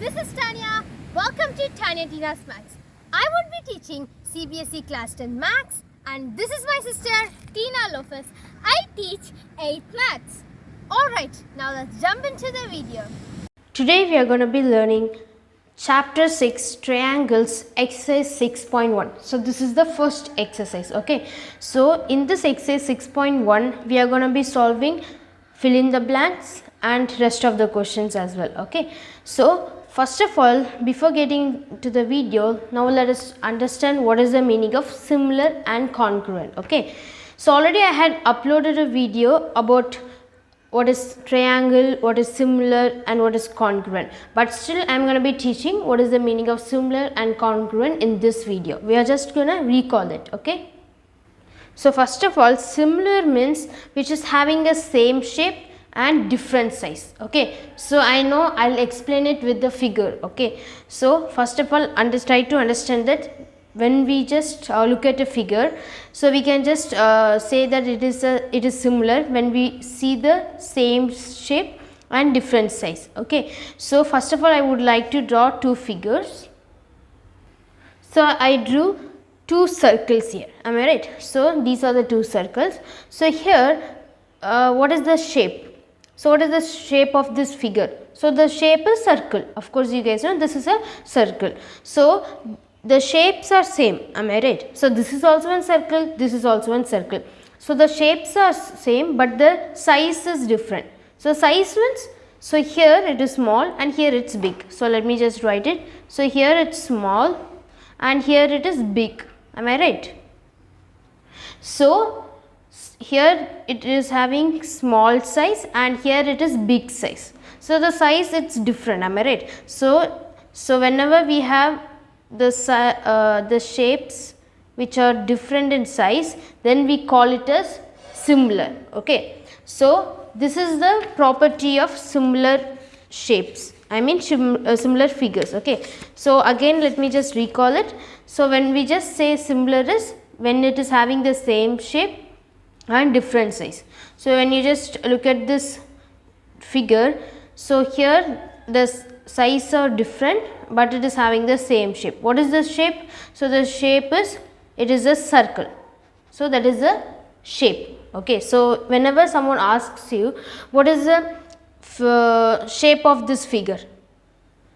this is Tanya. Welcome to Tanya Tina's Maths. I would be teaching CBSE Class 10 Maths and this is my sister Tina Lopez. I teach 8th Maths. Alright, now let's jump into the video. Today we are going to be learning Chapter 6 Triangles exercise 6.1. So this is the first exercise. Okay. So in this exercise 6.1 we are going to be solving fill in the blanks and rest of the questions as well. Okay. So first of all, before getting to the video, now let us understand what is the meaning of similar and congruent. Okay. So already I had uploaded a video about what is triangle, what is similar and what is congruent, but still I am going to be teaching what is the meaning of similar and congruent in this video. We are just going to recall it. Okay. So first of all, similar means which is having a same shape and different size. Okay. So I know I'll explain it with the figure. Okay. So first of all, try to understand that when we just look at a figure, so we can just say that it is similar when we see the same shape and different size. Okay. So first of all, I would like to draw two figures. So I drew two circles here. Am I right? So these are the two circles. So here, what is the shape? So what is the shape of this figure? So the shape is circle. Of course, you guys know this is a circle. So the shapes are same. Am I right? So this is also one circle. This is also one circle. So the shapes are same, but the size is different. So size means, so here it is small and here it's big. So let me just write it. So here it's small and here it is big. Am I right? So here it is having small size and here it is big size. So the size it's different. Am I right? So whenever we have the shapes which are different in size, then we call it as similar. Okay. So this is the property of similar shapes. I mean similar figures. Okay. So again let me just recall it. So when we just say similar is when it is having the same shape and different size. So when you just look at this figure, so here the size are different but it is having the same shape. What is the shape? So the shape is, it is a circle. So that is the shape. Okay. So whenever someone asks you what is the shape of this figure,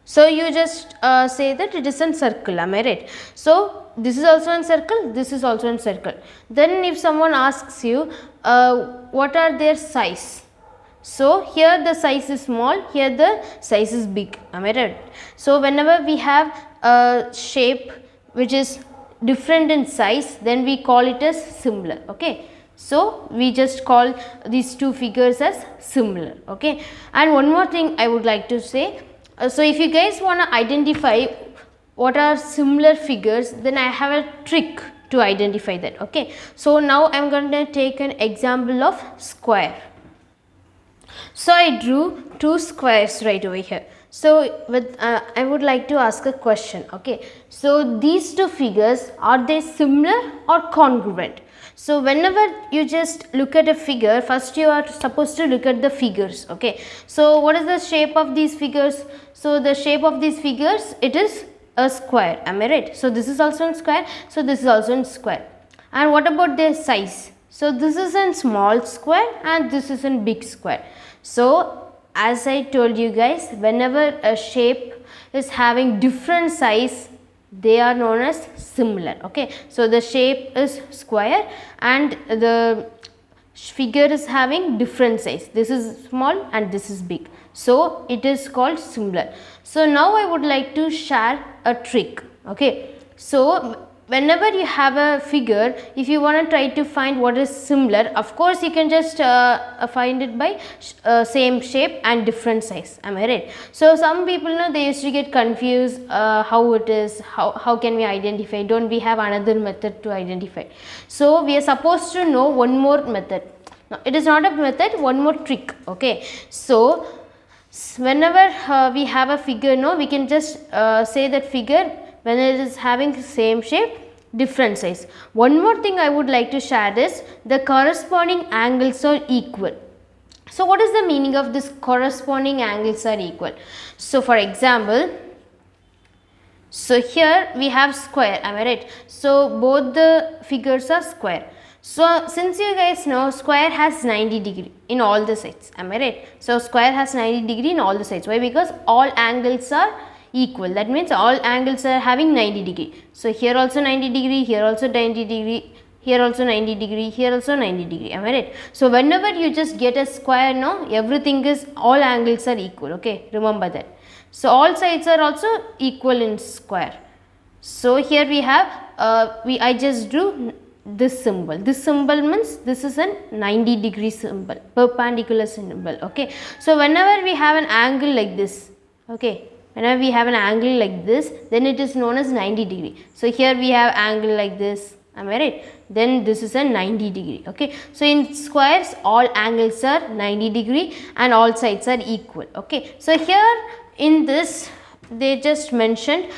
so you just say that it is a circle. Am I right? So this is also a circle, this is also a circle. Then if someone asks you what are their size, so here the size is small, here the size is big. Am I right? So whenever we have a shape which is different in size, then we call it as similar. Okay. So we just call these two figures as similar. Okay. And one more thing I would like to say. So if you guys want to identify what are similar figures, then I have a trick to identify that. Okay. So now I am going to take an example of square. So I drew two squares right over here. So I would like to ask a question. Okay. So these two figures, are they similar or congruent? So whenever you just look at a figure, first you are supposed to look at the figures. Okay. So what is the shape of these figures? So the shape of these figures, it is a square. Am I right? So this is also a square. So this is also a square. And what about their size? So this is a small square and this is a big square. So as I told you guys, whenever a shape is having different size, they are known as similar. Okay. So the shape is square and the figure is having different size. This is small and this is big. So it is called similar. So now I would like to share a trick. Okay. So whenever you have a figure, if you want to try to find what is similar, of course you can just find it by same shape and different size. Am I right? So some people know they used to get confused how it is, how can we identify, don't we have another method to identify. So we are supposed to know one more method. Now, it is not a method, one more trick. Okay. So whenever we have a figure, no, we can just say that figure when it is having same shape, different size. One more thing I would like to share is the corresponding angles are equal. So what is the meaning of this corresponding angles are equal? So for example, so here we have square, am I right? So both the figures are square. So since you guys know square has 90 degree in all the sides, am I right? So square has 90 degree in all the sides. Why? Because all angles are equal. That means all angles are having 90 degree. So here also 90 degree, here also 90 degree, here also 90 degree, here also 90 degree, am I right? So whenever you just get a square, no, everything is, all angles are equal, okay, remember that. So all sides are also equal in square. So here we have, I just drew this symbol. This symbol means this is a 90 degree symbol, perpendicular symbol, okay. So whenever we have an angle like this, okay, whenever we have an angle like this, then it is known as 90 degree. So here we have angle like this, am I right? Then this is a 90 degree, okay. So in squares all angles are 90 degree and all sides are equal, okay. So here in this they just mentioned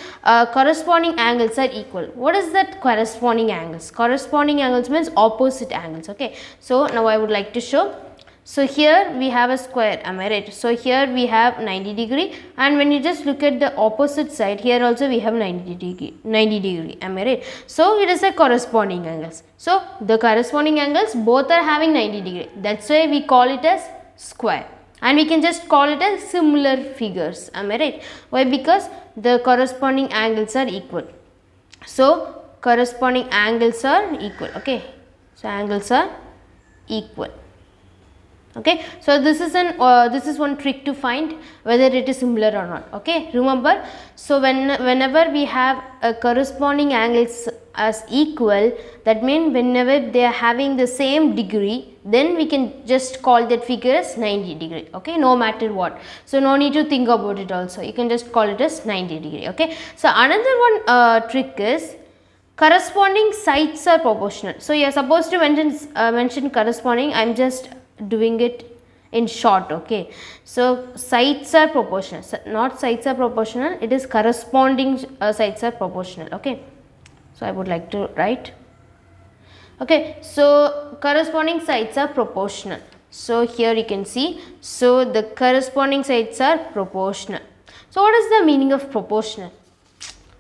corresponding angles are equal. What is that corresponding angles? Corresponding angles means opposite angles, okay. So now I would like to show. So here we have a square, am I right? So here we have 90 degree, and when you just look at the opposite side, here also we have 90 degree, am I right? So it is a corresponding angles. So the corresponding angles both are having 90 degree. That's why we call it as square. And we can just call it as similar figures, am I right? Why? Because the corresponding angles are equal. So corresponding angles are equal, okay. So angles are equal, okay. So this is one trick to find whether it is similar or not, okay, remember. So whenever we have a corresponding angles as equal, that means whenever they are having the same degree, then we can just call that figure as 90 degree, okay, no matter what. So no need to think about it also, you can just call it as 90 degree, okay. So another one trick is corresponding sides are proportional. So you are supposed to mention corresponding, I am just doing it in short, okay. So sides are proportional, so not sides are proportional, it is corresponding sides are proportional, okay. So I would like to write, okay. So corresponding sides are proportional. So here you can see, so the corresponding sides are proportional. So what is the meaning of proportional?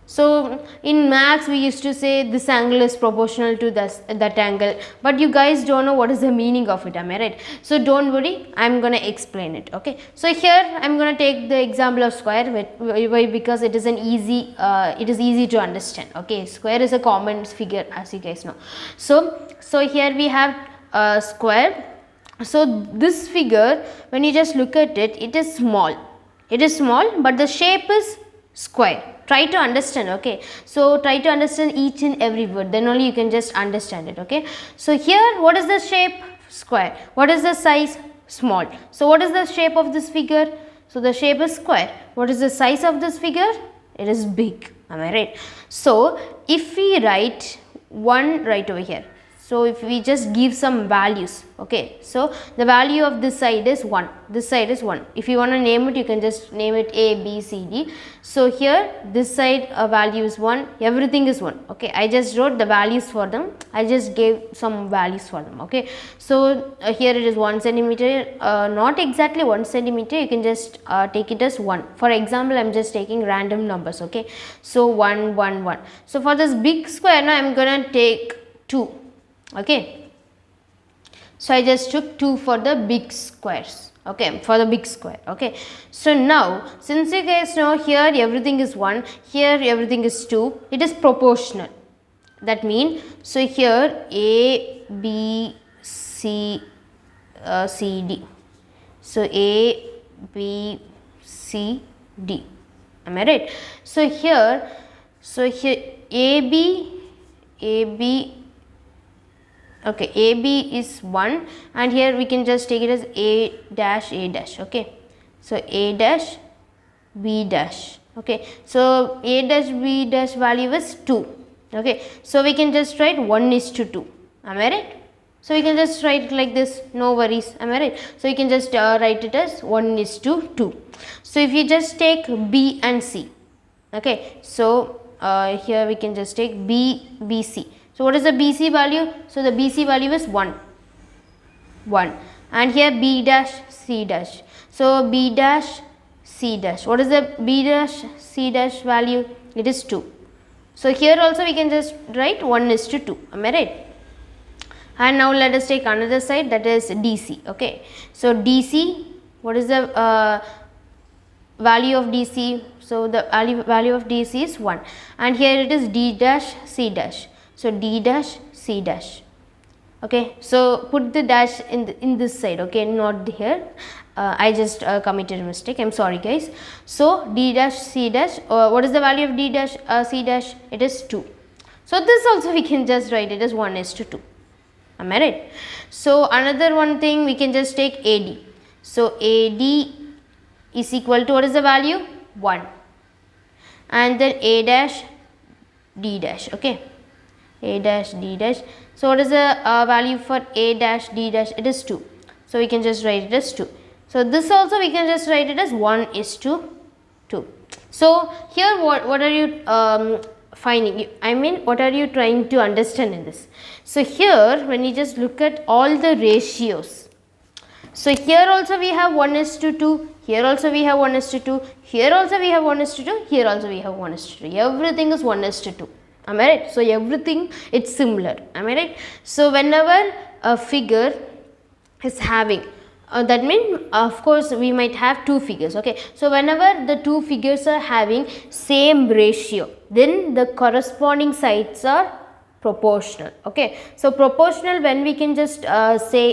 So in maths we used to say this angle is proportional to that angle, but you guys don't know what is the meaning of it, am I right? So don't worry, I am going to explain it, okay. So here I am going to take the example of square, because it is easy to understand, okay. Square is a common figure, as you guys know. So here we have square. So this figure, when you just look at it, it is small, but the shape is square. Try to understand, okay. So try to understand each and every word, then only you can just understand it, okay. So here what is the shape? Square. What is the size? Small. So what is the shape of this figure? So the shape is square. What is the size of this figure? It is big, am I right? So if we write 1 right over here, so if we just give some values, okay, so the value of this side is 1, this side is 1. If you want to name it, you can just name it A, B, C, D. So here this side value is 1, everything is 1, okay. I just wrote the values for them, I just gave some values for them, okay. So here it is 1 centimeter, not exactly 1 centimeter, you can just take it as 1. For example, I am just taking random numbers, okay. So 1, 1, 1. So for this big square, now I am going to take 2. Okay, so I just took 2 for the big squares, okay, for the big square, okay. So now since you guys know here everything is 1, here everything is 2, it is proportional. That means, so here A, B, C, C, D. So A, B, C, D, am I right? So here A, B, okay, AB is 1, and here we can just take it as A dash, okay. So A dash, B dash, okay. So A dash, B dash value is 2, okay. So we can just write 1:2, am I right? So we can just write it like this, no worries, am I right? So you can just write it as 1:2. So if you just take B and C, okay, so here we can just take B, B, C. So what is the BC value? So the BC value is 1. and here B dash C dash. So B dash C dash, what is the B dash C dash value? It is 2. So here also we can just write 1:2, am I right? And now let us take another side, that is DC. Okay, so DC, what is the value of DC? So the value of DC is 1, and here it is D dash C dash. So D dash C dash. Okay, so put the dash in this side, okay, not here. I just committed a mistake, I am sorry guys. So D dash C dash, what is the value of D dash C dash? It is 2. So this also we can just write it as 1:2. Am I right? So another one thing, we can just take AD. So AD is equal to, what is the value? 1. And then A dash D dash. Okay, A dash D dash. So what is the value for A dash D dash? It is 2. So we can just write it as 2. So this also we can just write it as 1:2. So here what are you finding? I mean, what are you trying to understand in this? So here when you just look at all the ratios, so here also we have 1:2, here also we have 1:2, here also we have 1:2, here also we have 1:2. Everything is 1:2. Am I right? So everything, it's similar. Am I right? So whenever a figure is having that means of course we might have two figures. Okay, so whenever the two figures are having same ratio, then the corresponding sides are proportional. Okay, so proportional, when we can just say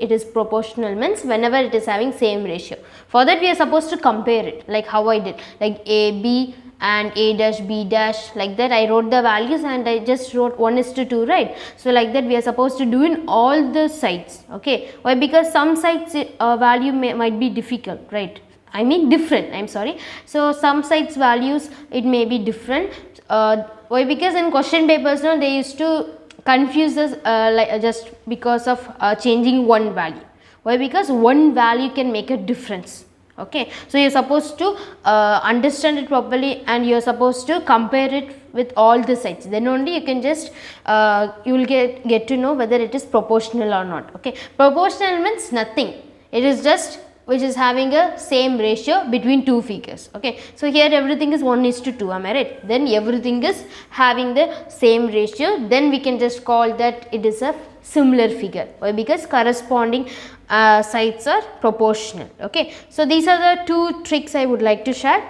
it is proportional means whenever it is having same ratio. For that we are supposed to compare it, like how I did, like AB and A dash B dash, like that I wrote the values and I just wrote 1:2, right? So like that we are supposed to do in all the sides. Okay, why? Because some sides value might be difficult, right? I mean different, I am sorry. So some sides values it may be different. Why? Because in question papers now they used to confuse us just because of changing one value. Why? Because one value can make a difference. Okay, so you are supposed to understand it properly and you are supposed to compare it with all the sides, then only you can just you will get to know whether it is proportional or not. Okay, proportional means nothing, it is just which is having a same ratio between two figures. Okay, so here everything is 1:2, am I right? Then everything is having the same ratio, then we can just call that it is a similar figure. Why? Because corresponding sides are proportional. Okay, so these are the two tricks I would like to share.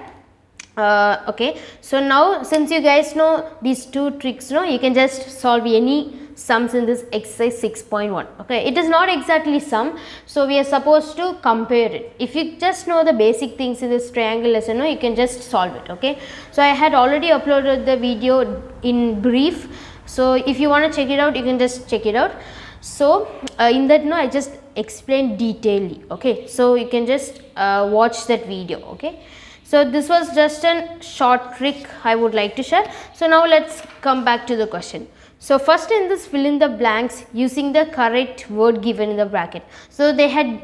Okay, so now since you guys know these two tricks, you can just solve any sums in this exercise 6.1. okay, it is not exactly sum, so we are supposed to compare it. If you just know the basic things in this triangle lesson, you can just solve it. Okay, so I had already uploaded the video in brief, so if you want to check it out, you can just check it out. So in that I just explained detailedly. Okay, so you can just watch that video. Okay, so this was just a short trick I would like to share. So now let's come back to the question. So first in this, fill in the blanks using the correct word given in the bracket. So they had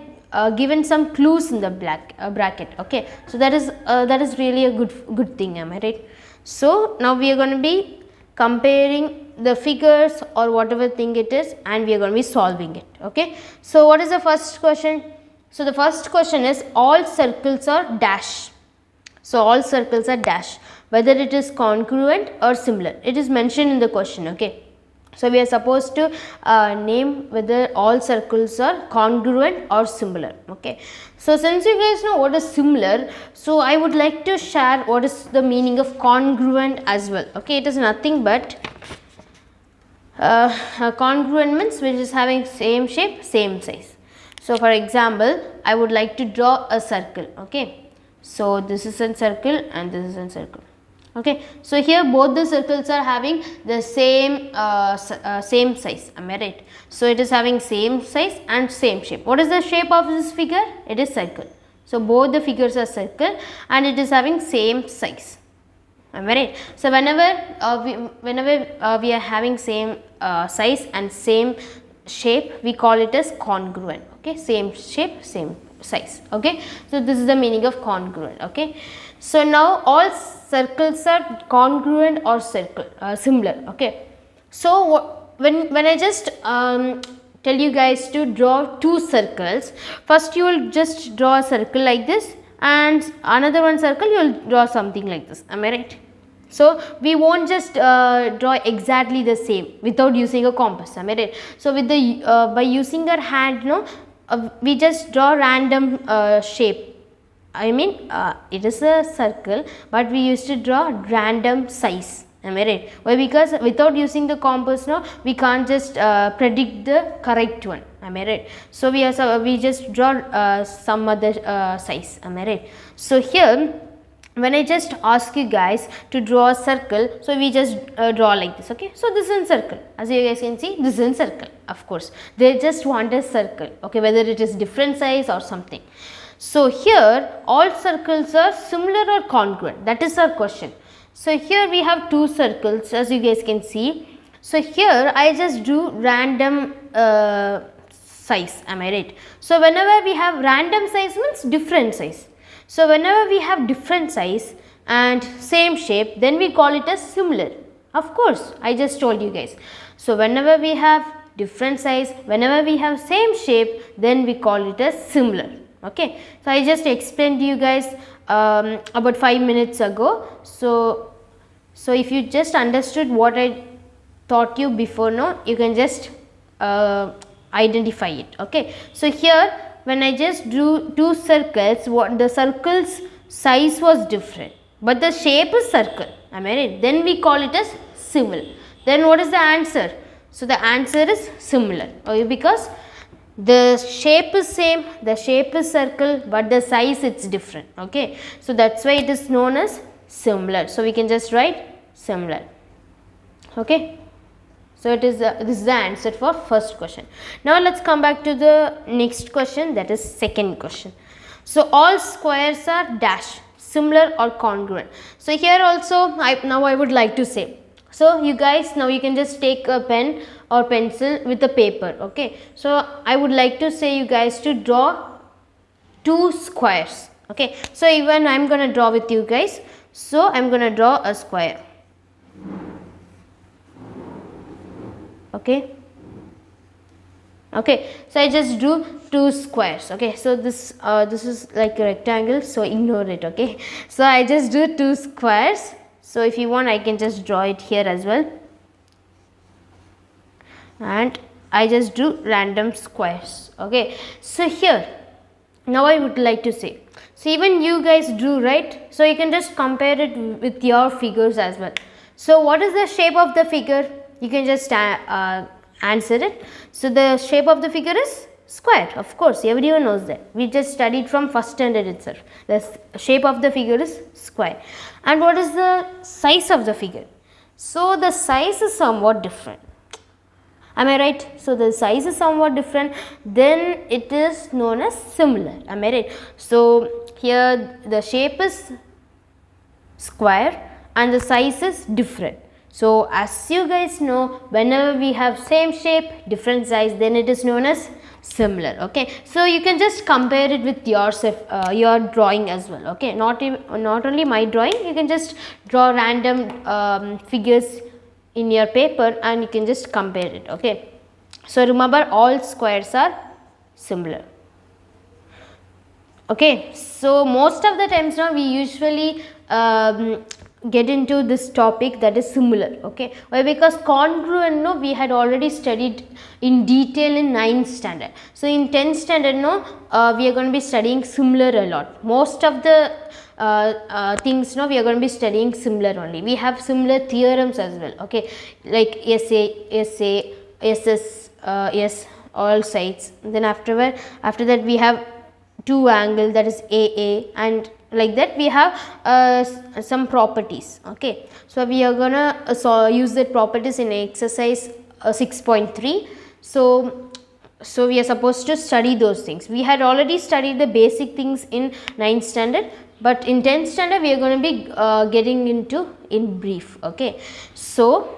given some clues in the bracket. Okay, so that is really a good thing, am I right? So now we are going to be comparing the figures or whatever thing it is, and we are going to be solving it. Okay, so what is the first question? So the first question is, all circles are dash. So all circles are dash, whether it is congruent or similar, it is mentioned in the question. Okay, so we are supposed to name whether all circles are congruent or similar. Okay, so since you guys know what is similar, so I would like to share what is the meaning of congruent as well. Okay, it is nothing but congruent means which is having same shape, same size. So for example, I would like to draw a circle. Okay, so this is a circle and this is a circle. Okay, so here both the circles are having the same same size, am I right? So it is having same size and same shape. What is the shape of this figure? It is circle. So both the figures are circle and it is having same size, am I right? So whenever we are having same size and same shape, we call it as congruent. Okay, same shape, same size. Okay, so this is the meaning of congruent. Okay, so now all circles are congruent or similar. Okay, so when I just tell you guys to draw two circles. First you will just draw a circle like this, and another one circle you will draw something like this. Am I right? So we won't just draw exactly the same without using a compass. Am I right? So with the by using our hand, we just draw random shape. I mean, it is a circle, but we used to draw random size. Am I right? Why? Because without using the compass, we can't just predict the correct one. Am I right? So we just draw some other size. Am I right? So here, when I just ask you guys to draw a circle, so we just draw like this. Okay, so this is a circle. As you guys can see, this is a circle. Of course, they just want a circle. Okay, whether it is different size or something. So here all circles are similar or congruent. That is our question. So here we have two circles, as you guys can see. So here I just do random size. Am I right? So whenever we have random size means different size. So whenever we have different size and same shape, then we call it as similar. Of course, I just told you guys. So whenever we have different size, whenever we have same shape, then we call it as similar. Okay, so I just explained to you guys about 5 minutes ago. So if you just understood what I taught you before, you can just identify it. Okay, so here when I just drew two circles, the circle's size was different, but the shape is circle. Am I right? Then we call it as similar. Then what is the answer? So the answer is similar. Okay, because the shape is same, the shape is circle, but the size it's different. Okay, so that's why it is known as similar. So we can just write similar. Okay, so it is this is the answer for first question. Now let's come back to the next question, that is second question. So all squares are dash, similar or congruent. So here also I would like to say, so you guys, now you can just take a pen or pencil with a paper. Okay, so I would like to say you guys to draw two squares. Okay, so even I am going to draw with you guys. So I am going to draw a square. Okay, so I just drew two squares. Okay, so this is like a rectangle, so ignore it. Okay, so I just drew two squares. So if you want, I can just draw it here as well, and I just drew random squares. Okay, so here now I would like to say, so even you guys drew, right? So you can just compare it with your figures as well. So what is the shape of the figure? You can just answer it. So the shape of the figure is square. Of course, everyone knows that. We just studied from first standard itself. The shape of the figure is square. And what is the size of the figure? So the size is somewhat different. Am I right? So the size is somewhat different. Then it is known as similar. Am I right? So here the shape is square and the size is different. So as you guys know, whenever we have same shape, different size, then it is known as similar. Okay, so you can just compare it with yourself, your drawing as well. Okay, not only my drawing, you can just draw random figures in your paper and you can just compare it. Okay, so remember all squares are similar. Okay, so most of the times now we usually get into this topic, that is similar. Okay, why? Because congruent we had already studied in detail in 9th standard. So in 10th standard we are going to be studying similar a lot. Most of the things we are going to be studying similar only. We have similar theorems as well. Okay, like SA, SS, S, all sides. Then after that we have two angle, that is AA, and like that we have some properties. Okay, so we are gonna use that properties in exercise 6.3. so we are supposed to study those things. We had already studied the basic things in 9th standard, but in 10th standard we are going to be getting into in brief. Okay, so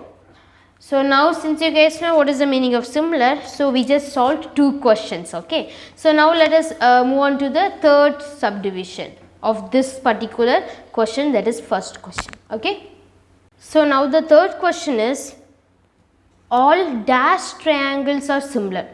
now since you guys know what is the meaning of similar, so we just solved two questions. Okay, so now let us move on to the third subdivision of this particular question, that is first question. Okay, so now the third question is all dash triangles are similar.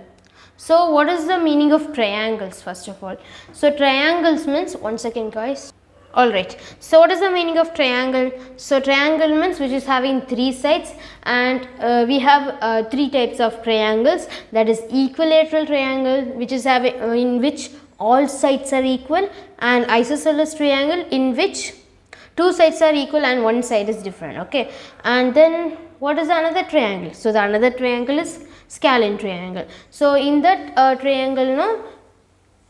So what is the meaning of triangles first of all? So triangles means, one second guys. Alright, so what is the meaning of triangle? So triangle means which is having three sides, and we have three types of triangles, that is equilateral triangle, which is having in which all sides are equal, and isosceles triangle in which two sides are equal and one side is different. Okay, and then what is another triangle? So the another triangle is scalene triangle. So in that triangle, no,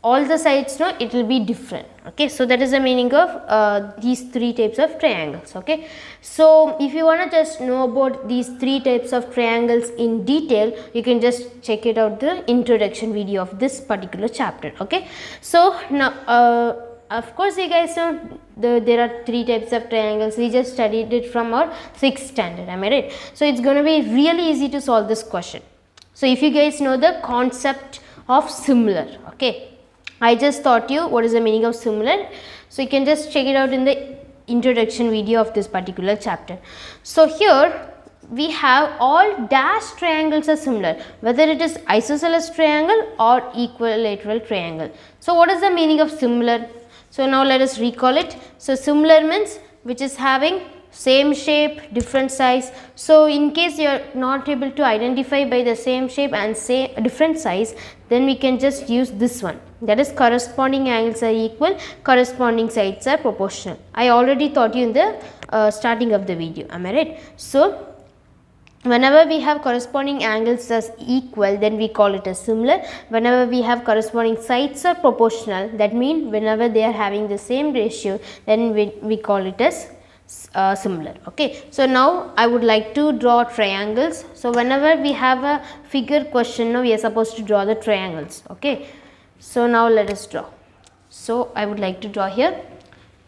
all the sides, no, it will be different. Okay, so that is the meaning of these three types of triangles. Okay, so if you want to just know about these three types of triangles in detail, you can just check it out the introduction video of this particular chapter. Okay, so now of course you guys know there are three types of triangles. We just studied it from our 6th standard, am I right? So it's going to be really easy to solve this question. So if you guys know the concept of similar, okay, I just taught you what is the meaning of similar, so you can just check it out in the introduction video of this particular chapter. So here we have all dash triangles are similar, whether it is isosceles triangle or equilateral triangle. So what is the meaning of similar? So now let us recall it. So similar means which is having same shape, different size. So in case you are not able to identify by the same shape and say different size, then we can just use this one, that is corresponding angles are equal, corresponding sides are proportional. I already taught you in the starting of the video, am I right? So whenever we have corresponding angles as equal, then we call it as similar. Whenever we have corresponding sides are proportional, that means whenever they are having the same ratio, then we call it as similar. Okay, so now I would like to draw triangles. So whenever we have a figure question, now we are supposed to draw the triangles. Okay, so now let us draw. So I would like to draw here.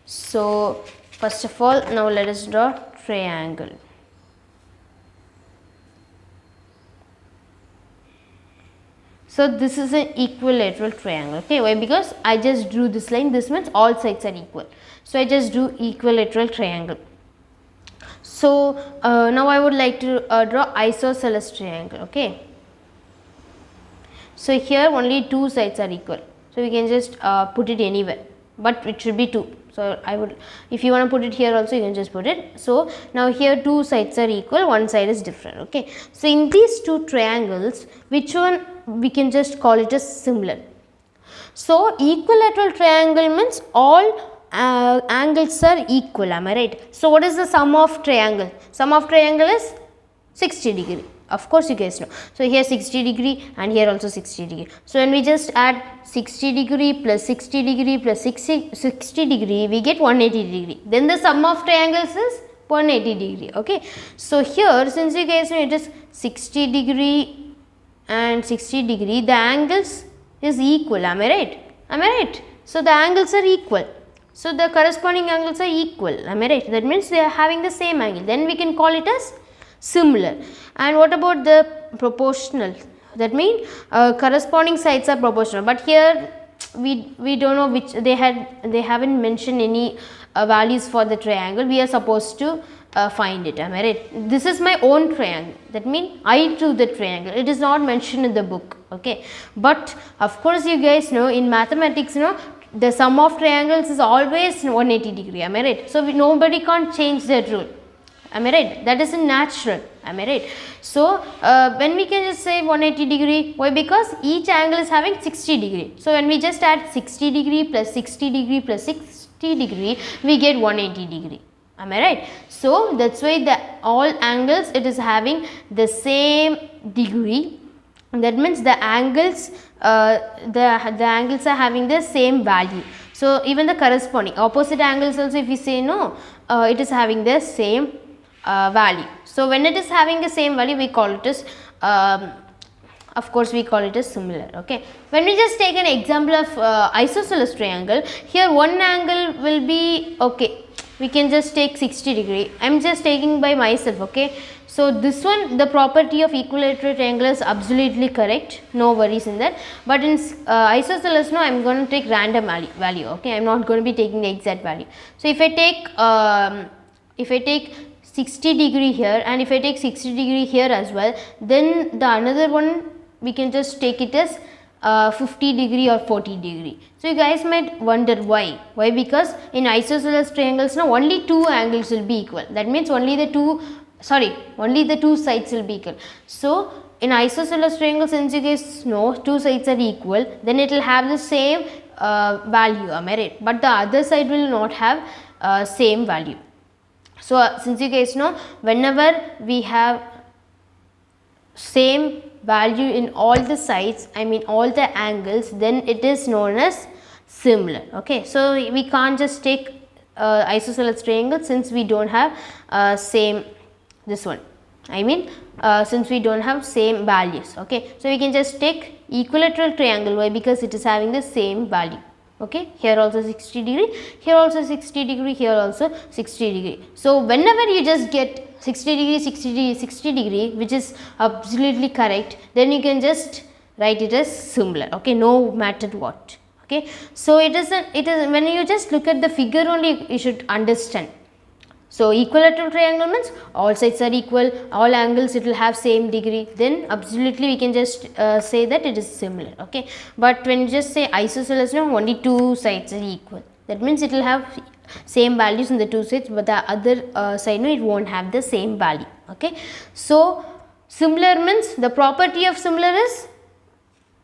So first of all, now let us draw triangle. So this is an equilateral triangle. Okay, why? Because I just drew this line. This means all sides are equal. So I just drew equilateral triangle. So now I would like to draw isosceles triangle. Okay. So here only two sides are equal. So we can just put it anywhere, but it should be two. So I would, if you want to put it here also, you can just put it. So now here two sides are equal, one side is different. Okay. So in these two triangles, which one we can just call it as similar? So equilateral triangle means all angles are equal, am I right? So what is the sum of triangle? Sum of triangle is 60 degree. Of course you guys know. So here 60 degree and here also 60 degree. So when we just add 60 degree plus 60 degree plus 60 degree, we get 180 degree. Then the sum of triangles is 180 degree. Okay. So here, since you guys know it is 60 degree and 60 degree, the angles is equal, am I right? Am I right? So the angles are equal. So the corresponding angles are equal, am I right? That means they are having the same angle. Then we can call it as similar. And what about the proportional? That means corresponding sides are proportional. But here we don't know which they haven't mentioned any values for the triangle. We are supposed to find it, am I right? This is my own triangle. That means I drew the triangle. It is not mentioned in the book. Okay. But of course you guys know in mathematics, you know, the sum of triangles is always 180 degree, am I right? So nobody can't change that rule, am I right? That is natural, am I right? So when we can just say 180 degree, why? Because each angle is having 60 degree. So when we just add 60 degree plus 60 degree plus 60 degree, we get 180 degree, am I right? So that's why the all angles it is having the same degree. That means the angles the angles are having the same value. So even the corresponding opposite angles also, if we say no, it is having the same value. So when it is having the same value, we call it as of course we call it as similar. Okay. When we just take an example of isosceles triangle, here one angle will be, okay, we can just take 60 degree. I am just taking by myself. Okay. So this one, the property of equilateral triangle is absolutely correct, no worries in that. But in isosceles, no, I am going to take random value. Okay, I am not going to be taking the exact value. So if I take 60 degree here and if I take 60 degree here as well, then the another one we can just take it as 50 degree or 40 degree. So you guys might wonder why. Why? Because in isosceles triangles now only two angles will be equal. That means only the two sides will be equal. So in isosceles triangles, since you guys know two sides are equal, then it will have the same value, am I right? But the other side will not have same value. So since you guys know, whenever we have same value in all the sides, I mean all the angles, then it is known as similar. Okay, so we can't just take isosceles triangle since we don't have same this one, I mean since we don't have same values. Okay, so we can just take equilateral triangle. Why? Because it is having the same value. Okay, here also 60 degree, here also 60 degree, here also 60 degree. So whenever you just get 60 degree, 60 degree, 60 degree, which is absolutely correct, then you can just write it as similar. Okay, no matter what. Okay, so it is when you just look at the figure only, you should understand. So equilateral triangle means all sides are equal, all angles it will have same degree, then absolutely we can just say that it is similar. Okay, but when you just say isosceles, no, only two sides are equal, that means it will have same values in the two sides, but the other side, no, it won't have the same value. Okay, so similar means the property of similar is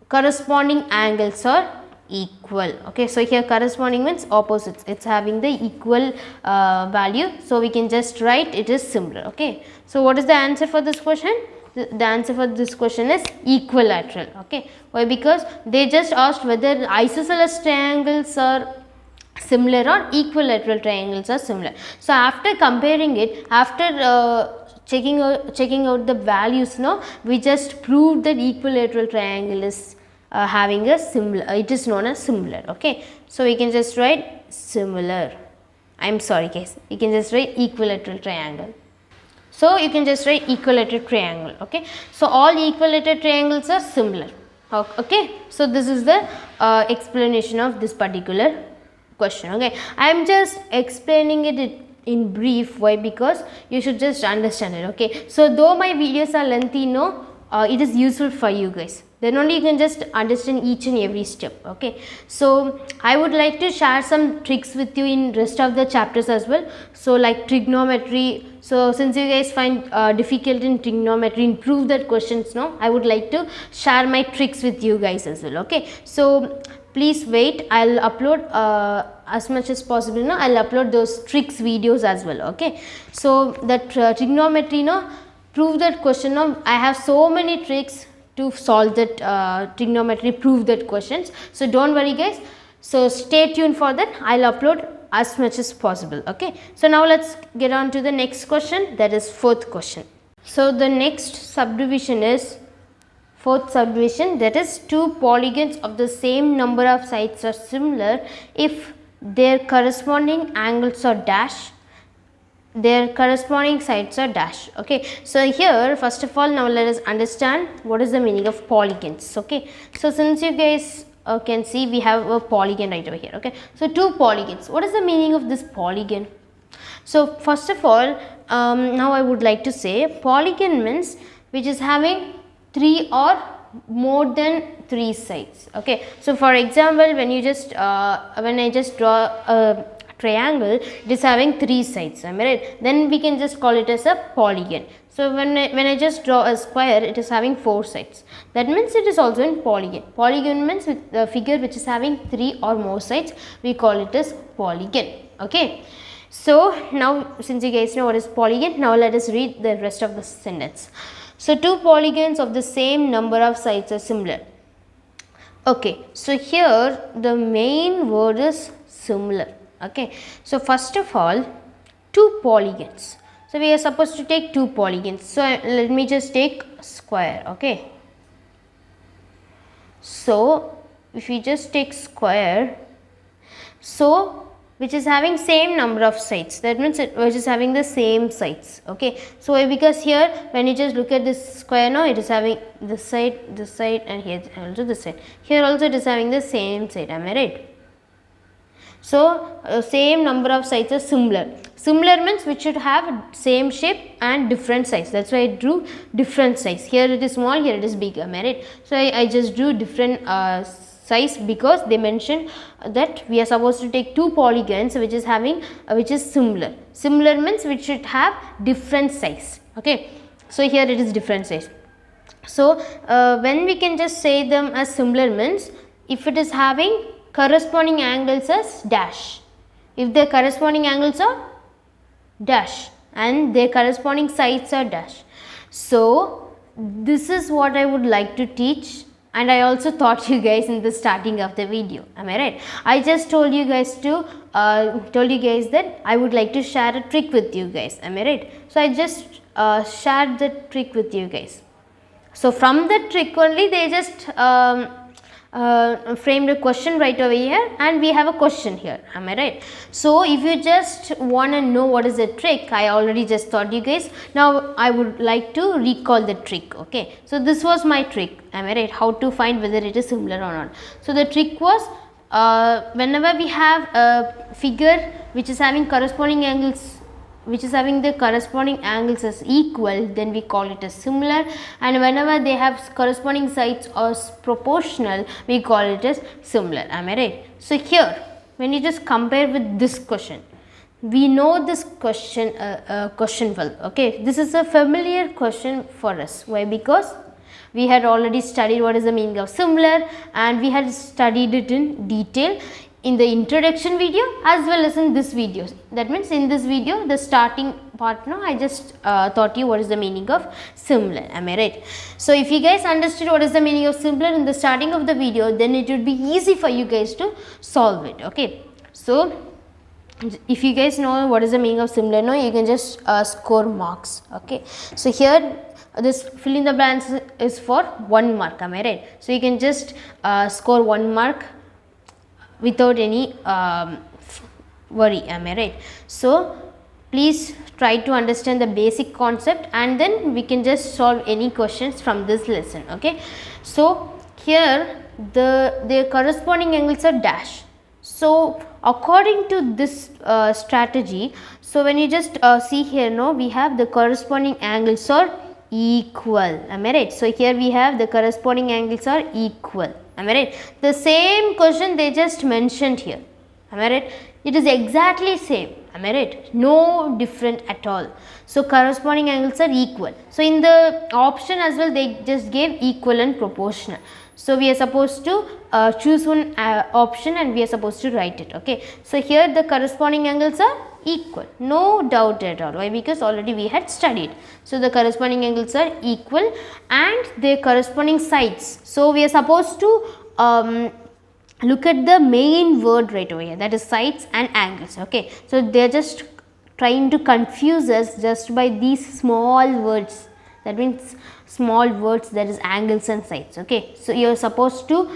corresponding angles are equal. Okay, so here corresponding means opposites, it's having the equal value, so we can just write it is similar. Okay, so what is the answer for this question? The answer for this question is equilateral. Okay, why? Because they just asked whether isosceles triangles are similar or equilateral triangles are similar. So after comparing it, after checking out the values, no, we just proved that equilateral triangle is having a similar, it is known as similar. Okay, so we can just write similar, I am sorry guys, you can just write equilateral triangle. So you can just write equilateral triangle. Okay, so all equilateral triangles are similar. Okay, so this is the explanation of this particular question. Okay, I am just explaining it in brief. Why? Because you should just understand it. Okay, so though my videos are lengthy, no, it is useful for you guys, then only you can just understand each and every step. Okay, so I would like to share some tricks with you in rest of the chapters as well. So like trigonometry, so since you guys find difficult in trigonometry, improve that questions, no, I would like to share my tricks with you guys as well. Okay, so please wait, I'll upload as much as possible, no, I'll upload those tricks videos as well. Okay, so that trigonometry, no, prove that question, no, I have so many tricks to solve that trigonometry, prove that questions. So don't worry guys, so stay tuned for that, I'll upload as much as possible. Okay, so now let's get on to the next question, that is fourth question. So the next subdivision is fourth subdivision, that is two polygons of the same number of sides are similar if their corresponding angles are dash, their corresponding sides are dash. Okay, so here first of all, now let us understand what is the meaning of polygons. Okay, so since you guys can see, we have a polygon right over here. Okay, so two polygons, what is the meaning of this polygon? So first of all, now I would like to say polygon means which is having three or more than three sides. Okay, so for example, when you just when I just draw a triangle, it is having three sides, am I right? Then we can just call it as a polygon. So when I just draw a square, it is having four sides, that means it is also in polygon. Polygon means with the figure which is having three or more sides, we call it as polygon. Okay, so now since you guys know what is polygon, now let us read the rest of the sentence. So two polygons of the same number of sides are similar. Okay, so here the main word is similar. Okay, so first of all, two polygons, so we are supposed to take two polygons, so let me just take square. Okay, so if we just take square, so which is having same number of sides, that means which is having the same sides. Okay, so because here when you just look at this square, now it is having this side, and here also this side, here also it is having the same side, am I right? So same number of sides are similar. Similar means which should have same shape and different size. That's why I drew different size. Here it is small, here it is big. Am I right? So I just drew different size because they mentioned that we are supposed to take two polygons which is having which is similar. Similar means which should have different size. Okay. So here it is different size. So when we can just say them as similar means if it is having corresponding angles as dash. If their corresponding angles are dash and their corresponding sides are dash. So this is what I would like to teach, and I also taught you guys in the starting of the video. Am I right? I just told you guys that I would like to share a trick with you guys. Am I right? So I just shared the trick with you guys. So from the trick only they just framed a question right over here, and we have a question here. Am I right? So if you just want to know what is the trick, I already just taught you guys. Now I would like to recall the trick. Okay, so this was my trick. Am I right? How to find whether it is similar or not. So the trick was whenever we have a figure which is having corresponding angles, which is having the corresponding angles as equal, then we call it as similar, and whenever they have corresponding sides as proportional, we call it as similar. Am I right? So here when you just compare with this question, we know this question well. Okay, this is a familiar question for us. Why? Because we had already studied what is the meaning of similar, and we had studied it in detail in the introduction video as well as in this video. That means in this video, the starting part, now I just taught you what is the meaning of similar. Am I right? So if you guys understood what is the meaning of similar in the starting of the video, then it would be easy for you guys to solve it. Okay, so if you guys know what is the meaning of similar, now you can just score marks. Okay, so here this fill in the blanks is for 1 mark. Am I right? So you can just score 1 mark without any worry. Am I right? So please try to understand the basic concept, and then we can just solve any questions from this lesson. Okay, so here the corresponding angles are dash. So according to this strategy, so when you just see here, no, we have the corresponding angles are equal. Am I right? So here we have the corresponding angles are equal. Am I right? The same question they just mentioned here. Am I right? It is exactly same. Am I right? No different at all. So corresponding angles are equal. So in the option as well, they just gave equal and proportional. So we are supposed to choose one option and we are supposed to write it. Okay. So here the corresponding angles are equal. No doubt at all. Why? Because already we had studied. So the corresponding angles are equal and their corresponding sides. So we are supposed to look at the main word right over here, that is sides and angles. Okay. So they are just trying to confuse us just by these small words. That means small words, that is angles and sides. Okay. So you are supposed to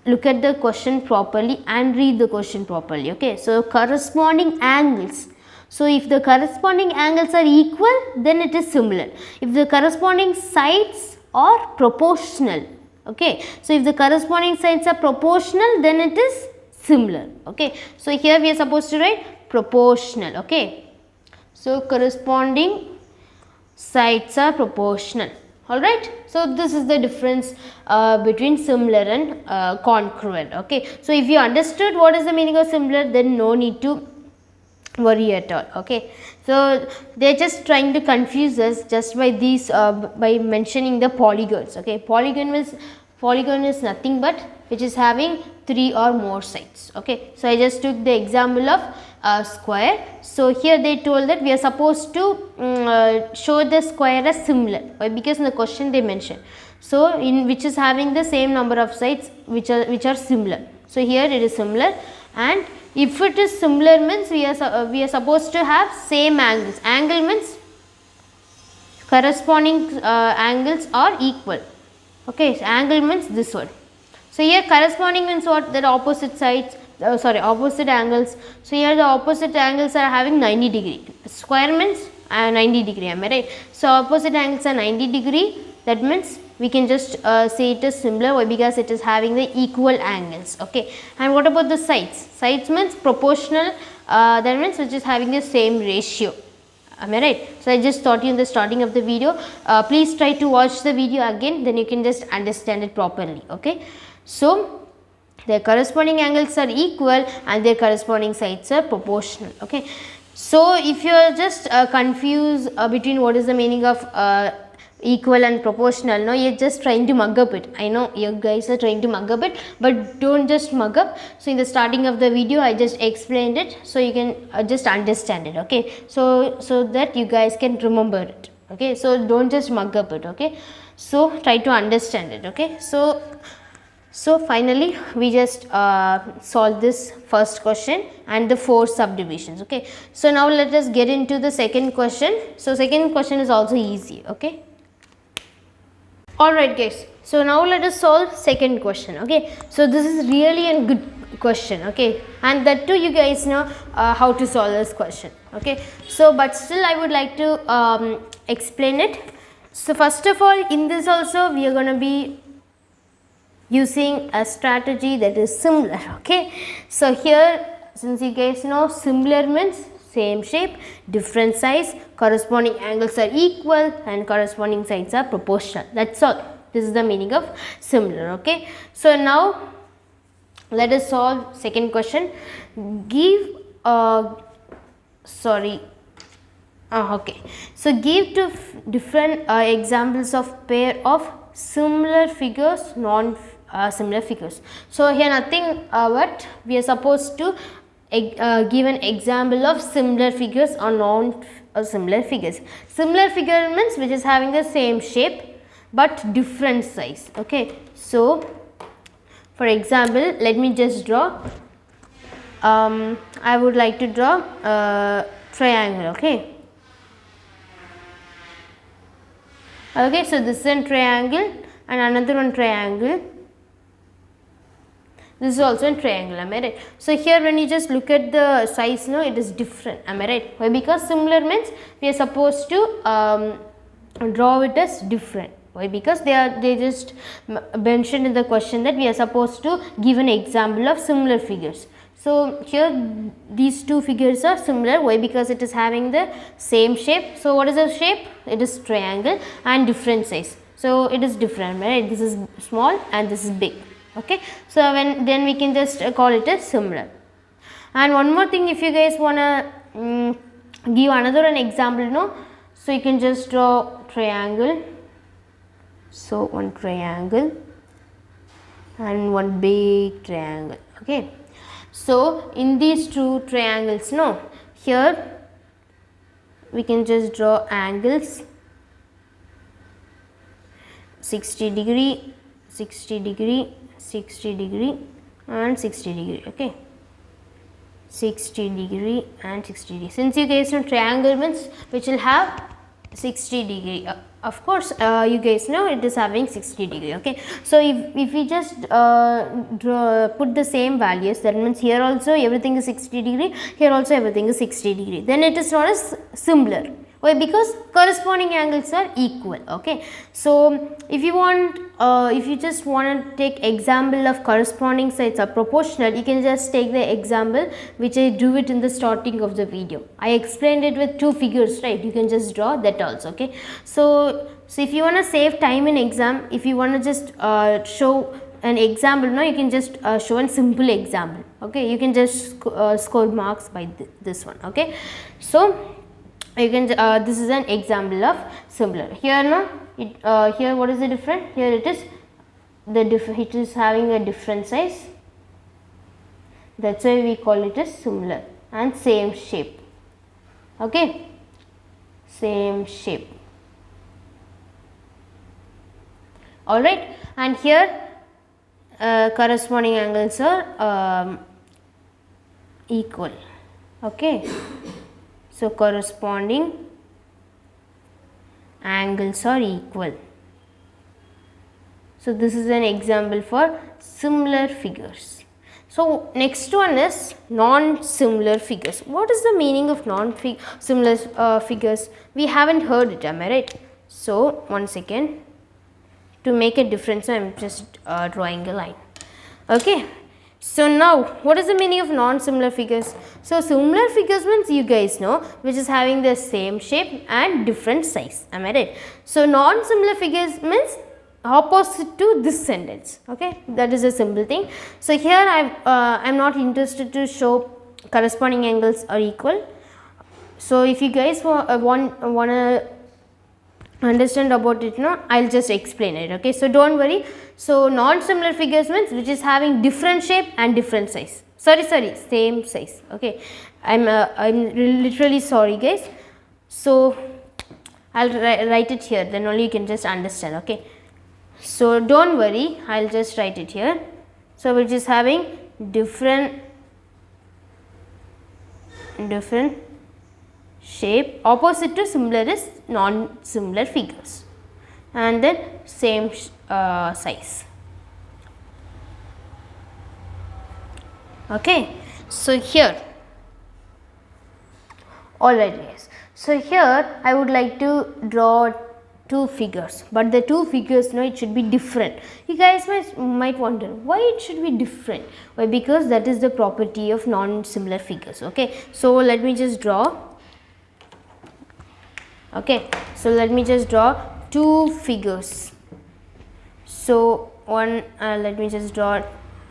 look at the question properly and read the question properly. Okay. So corresponding angles. So if the corresponding angles are equal, then it is similar. If the corresponding sides are proportional. Okay. So if the corresponding sides are proportional, then it is similar. Okay. So here we are supposed to write proportional. Okay. So corresponding sides are proportional. Alright. So this is the difference between similar and congruent. Okay. So if you understood what is the meaning of similar, then no need to worry at all. Okay. So they are just trying to confuse us just by these by mentioning the polygons. Okay. Polygon is nothing but which is having 3 or more sides. Okay. So I just took the example of square. So here they told that we are supposed to show the square as similar. Why? Because in the question they mentioned. So in which is having the same number of sides which are similar. So here it is similar, and if it is similar means we are supposed to have same angles. Angle means corresponding angles are equal. Okay, so angle means this one. So here corresponding means what? That opposite sides, opposite angles. So here the opposite angles are having 90 degree. Square means 90 degree. Am I right? So opposite angles are 90 degree. That means we can just say it is similar. Why? Because it is having the equal angles. Okay. And what about the sides? Sides means proportional, that means which is having the same ratio. Am I right? So I just taught you in the starting of the video. Please try to watch the video again, then you can just understand it properly. Okay. So their corresponding angles are equal and their corresponding sides are proportional. Okay. So if you are just confused between what is the meaning of equal and proportional, no, you're just trying to mug up it. I know you guys are trying to mug up it, but don't just mug up. So in the starting of the video I just explained it, so you can just understand it. Okay. So that you guys can remember it. Okay. So don't just mug up it. Okay. So try to understand it. Okay. So finally we just solve this first question and the 4 subdivisions. Okay. So now let us get into the second question. So second question is also easy. Okay. Alright guys, so now let us solve second question. Okay. So this is really a good question. Okay. And that too you guys know how to solve this question. Okay. So but still I would like to explain it. So first of all, in this also we are going to be using a strategy that is similar. Okay. So here, since you guys know, similar means same shape, different size, corresponding angles are equal and corresponding sides are proportional. That's all. This is the meaning of similar. Okay. So now let us solve second question. Give okay. So give 2 different examples of pair of similar figures, similar figures. So here nothing but we are supposed to give an example of similar figures or non-similar figures. Similar figure means which is having the same shape but different size. Okay. So for example, let me just draw. I would like to draw a triangle. Okay. Okay. So this is a triangle and another one triangle. This is also a triangle, am I right? So here when you just look at the size, no, it is different, am I right? Why? Because similar means we are supposed to draw it as different. Why? Because they just mentioned in the question that we are supposed to give an example of similar figures. So here these 2 figures are similar. Why? Because it is having the same shape. So what is the shape? It is triangle and different size. So it is different, right? This is small and this is big. Okay. So then we can just call it as similar. And one more thing, if you guys wanna give another an example, no, so you can just draw triangle. So one triangle and one big triangle. Okay. So in these 2 triangles, no, here we can just draw angles 60 degree, 60 degree, 60 degree and 60 degree. Okay. 60 degree and 60 degree. Since you guys know triangle means which will have 60 degree. Of course, you guys know it is having 60 degree. Okay. So if we just put the same values, that means here also everything is 60 degree, here also everything is 60 degree. Then it is not as similar. Why? Because corresponding angles are equal. Okay. So if you want, if you just want to take example of corresponding sides are proportional, you can just take the example which I drew it in the starting of the video. I explained it with 2 figures, right? You can just draw that also. Okay. So if you want to save time in exam, if you want to just show an example, no, you can just show a simple example. Okay. You can just score marks by this one. Okay. So you can this is an example of similar. Here no, here what is the different? Here it is it is having a different size. That's why we call it as similar and same shape. Okay, same shape. All right, and here corresponding angles are equal. Okay. So corresponding angles are equal. So this is an example for similar figures. So next one is non-similar figures. What is the meaning of non-similar figures? We haven't heard it, am I right? So one second. to make a difference, so I am just drawing a line. Okay. So now, what is the meaning of non-similar figures? So similar figures means you guys know, which is having the same shape and different size. Am I right? So non-similar figures means opposite to this sentence. Okay, that is a simple thing. So here I'm not interested to show corresponding angles are equal. So if you guys want to understand about it, no, I'll just explain it. Okay, so don't worry. So non-similar figures means which is having different shape and different size. Sorry, same size. Okay, I'm literally sorry, guys. So I'll write it here. Then only you can just understand. Okay. So don't worry. I'll just write it here. So which is having different shape. Opposite to similar is non-similar figures, and then same size. Okay, so here, alright guys, so here I would like to draw two figures, but the two figures, no, it should be different. You guys might wonder why it should be different. Why? Because that is the property of non-similar figures. Okay, so let me just draw. Okay, so let me just draw two figures. So one, let me just draw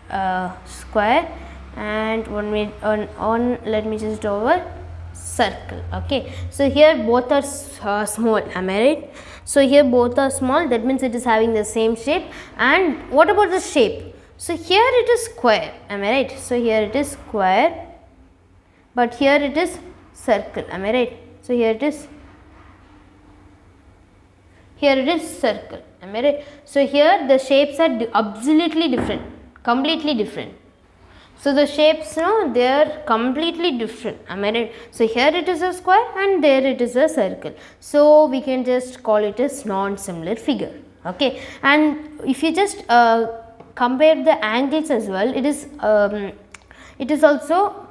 a square, and let me just draw a circle. Okay, so here both are small. Am I right? So here both are small, that means it is having the same shape. And what about the shape? So here it is square. Am I right? So here it is square, but here it is circle. Am I right? So here it is circle. Am I right? So here the shapes are absolutely different, completely different. So the shapes, no, they are completely different. Am I right? So here it is a square and there it is a circle. So we can just call it as non-similar figure. Okay, and if you just compare the angles as well, it is also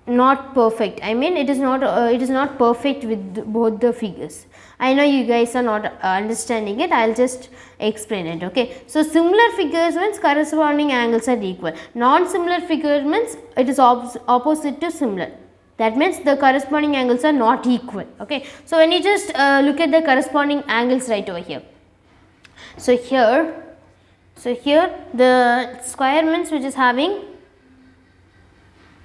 not perfect. I mean, it is not perfect with both the figures. I know you guys are not understanding it. I'll just explain it. Okay, so similar figures means corresponding angles are equal. Non-similar figure means it is opposite to similar. That means the corresponding angles are not equal. Okay, so when you just look at the corresponding angles right over here. So here the square means which is having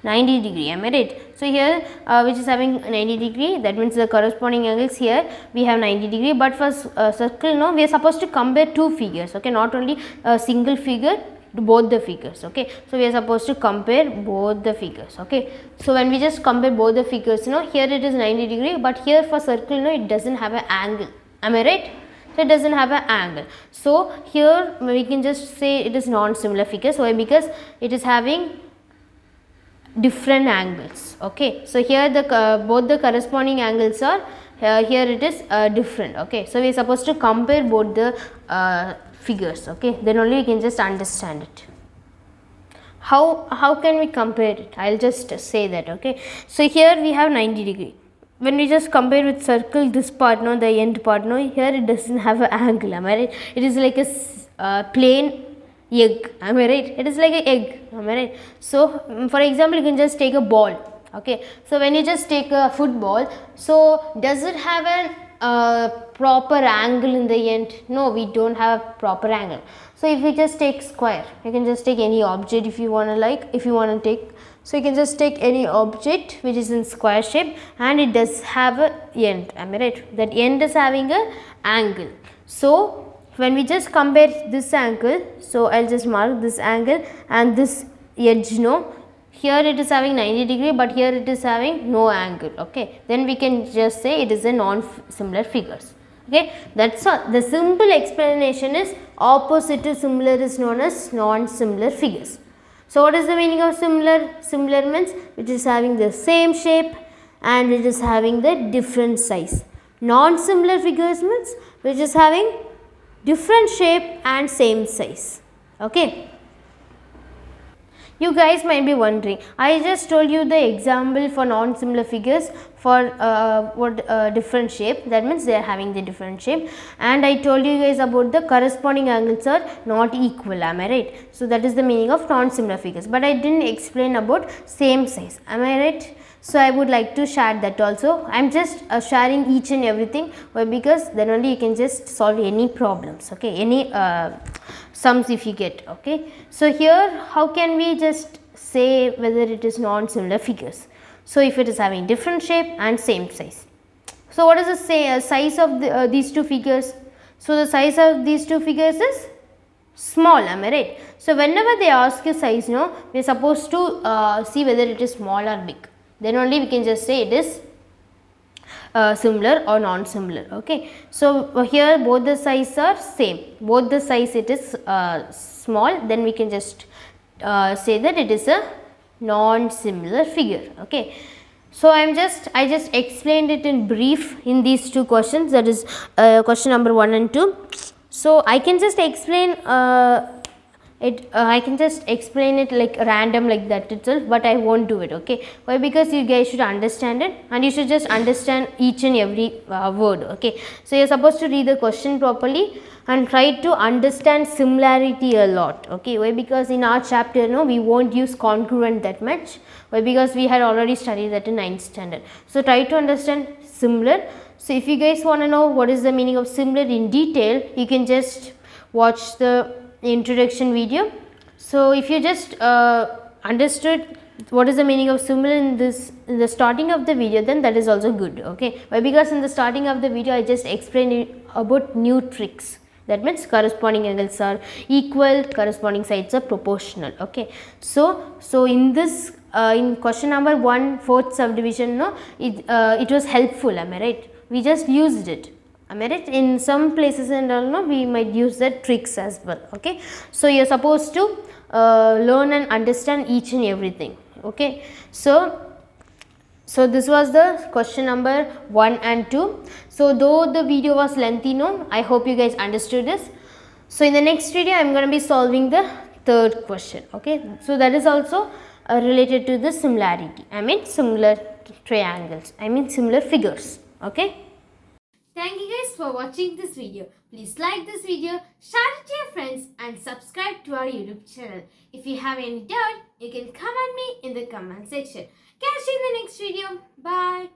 90 degree. Am I right? So here which is having 90 degree, that means the corresponding angles here we have 90 degree, but for circle, no, we are supposed to compare two figures. Okay, not only a single figure, to both the figures. Okay, so we are supposed to compare both the figures. Okay, so when we just compare both the figures, you know, here it is 90 degree, but here for circle, no, it doesn't have an angle. Am I right? So it doesn't have an angle. So here we can just say it is non-similar figures. Why? Because it is having different angles. Okay, so here the both the corresponding angles are here it is different. Okay, so we are supposed to compare both the figures. Okay, then only we can just understand it. How can we compare it? I'll just say that. Okay, so here we have 90 degree. When we just compare with circle, this part, no, the end part, no, here it doesn't have an angle. Am I right? It is like a plain egg. Am I right? It is like an egg. Am I right? So for example, you can just take a ball. Okay, so when you just take a football, so does it have an proper angle in the end? No, we don't have a proper angle. So if we just take square, you can just take any object if you want to take. So you can just take any object which is in square shape and it does have a end. Am I right? That end is having a angle. So when we just compare this angle, so I'll just mark this angle and this edge, no, here it is having 90 degree, but here it is having no angle. Okay, then we can just say it is a non-similar figures. Okay, that's all. The simple explanation is opposite to similar is known as non-similar figures. So what is the meaning of similar? Similar means which is having the same shape and it is having the different size. Non-similar figures means which is having different shape and same size. Okay. You guys might be wondering, I just told you the example for non-similar figures for different shape, that means they are having the different shape, and I told you guys about the corresponding angles are not equal, am I right? So that is the meaning of non-similar figures, but I didn't explain about same size, am I right? So I would like to share that also. I am just sharing each and everything, why? Because then only you can just solve any problems, okay, any sums if you get, okay. So here how can we just say whether it is non-similar figures? So if it is having different shape and same size. So what is the size of these two figures? So the size of these two figures is small, am I right? So whenever they ask you size, no, we are supposed to see whether it is small or big. Then only we can just say it is similar or non-similar, okay. So here both the size are same, both the size it is small, then we can just say that it is a non-similar figure, okay. So I just explained it in brief in these two questions, that is question number 1 and 2. So I can just explain I can just explain it like random like that itself, but I won't do it, okay. Why? Because you guys should understand it, and you should just understand each and every word, okay. So you are supposed to read the question properly and try to understand similarity a lot, okay. Why? Because in our chapter, no, we won't use congruent that much. Why? Because we had already studied that in 9th standard. So try to understand similar. So if you guys want to know what is the meaning of similar in detail, you can just watch the introduction video. So if you just understood what is the meaning of similar in the starting of the video, then that is also good, okay. Why? Because in the starting of the video I just explained about new tricks, that means corresponding angles are equal, corresponding sides are proportional, okay. So in this in question number 1, fourth subdivision, no, it was helpful, am I right? We just used it, am I right? In some places and all, no, we might use the tricks as well, okay. So you are supposed to learn and understand each and everything, okay. So this was the question number 1 and 2. So though the video was lengthy, no, I hope you guys understood this. So in the next video I am going to be solving the third question, okay. So that is also related to the similarity, I mean similar triangles, I mean similar figures, okay. Thank you guys for watching this video. Please like this video, share it to your friends and subscribe to our YouTube channel. If you have any doubt, you can comment me in the comment section. Catch you in the next video. Bye.